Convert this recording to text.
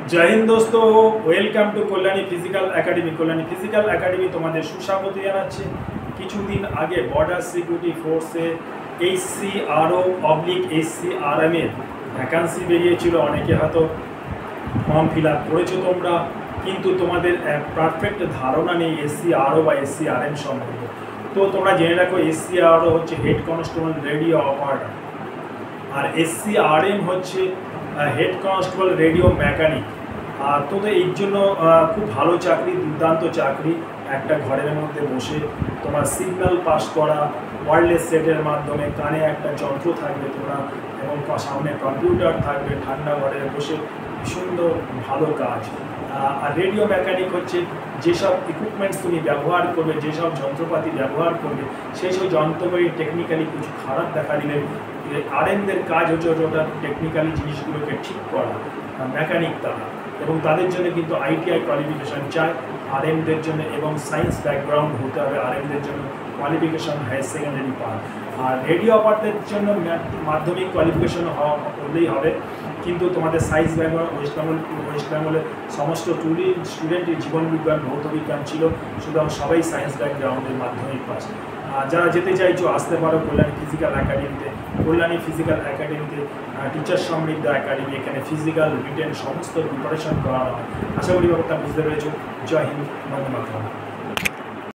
जय हिंद दोस्तों, welcome to Kalyani physical academy. Kalyani physical academy तुम्हारे सुस्वागत जानाচ্ছে। কিছুদিন আগে বর্ডার সিকিউরিটি ফোর্সে HCRO HCRM এর ভ্যাকান্সি বেরিয়েছিল। অনেকে হয়তো ফর্ম ফিল আপ করেছো তোমরা, কিন্তু তোমাদের পারফেক্ট ধারণা নেই HCRO বা HCRM সম্পর্কে। তো তোমরা জেনে রাখো, HCRO হচ্ছে হেড কনস্টেবল রেডিও অপারেটর, আর HCRM হচ্ছে হেড কনস্টেবল রেডিও মেকানিক। তো এর জন্য খুব ভালো চাকরি, দুর্দান্ত চাকরি। একটা ঘরের মধ্যে বসে তোমার সিগন্যাল পাস করা, ওয়্যারলেস সেটের মাধ্যমে কানে একটা যন্ত্র থাকবে তোমরা, এবং সামনে কম্পিউটার থাকবে, ঠান্ডা ঘরে বসে সুন্দর ভালো কাজ। আর রেডিও মেকানিক হচ্ছে যেসব ইকুইপমেন্টস তুমি ব্যবহার করবে, যেসব যন্ত্রপাতি ব্যবহার করবে, সেই সব যন্ত্রপাতি টেকনিক্যালি কিছু খারাপ দেখা দিলে আরএমদের কাজ হচ্ছে ওটা টেকনিক্যালি জিনিসগুলোকে ঠিক করা, মেকানিক তারা, এবং তাদের জন্য কিন্তু ITI কোয়ালিফিকেশান চায় আরএমদের জন্য, এবং সায়েন্স ব্যাকগ্রাউন্ড হতে হবে আরএমদের জন্য, কোয়ালিফিকেশান হায়ার সেকেন্ডারি পাস। আর রেডিও অপারেটরের জন্য মাধ্যমিক কোয়ালিফিকেশান হলেই হবে, কিন্তু তোমাদের সায়েন্স ব্যাকগ্রাউন্ড ওয়েস্ট বেঙ্গলের সমস্ত স্টুডেন্টের জীবনবিজ্ঞান ভৌতবিজ্ঞান ছিল, সুতরাং সবাই সায়েন্স ব্যাকগ্রাউন্ডের মাধ্যমিক পাস। যারা যেতে চাইছো আসতে পারো কল্যাণী ফিজিক্যাল একাডেমিতে। কল্যাণী ফিজিক্যাল একাডেমিতে টিচার সমৃদ্ধ একাডেমি, এখানে ফিজিক্যাল রিটেন সমস্ত প্রিপারেশন করানো হয়। আশা করি ব্যাপারটা বুঝতে পেরেছো। জয় হিন্দ, বন্দে মাতরম।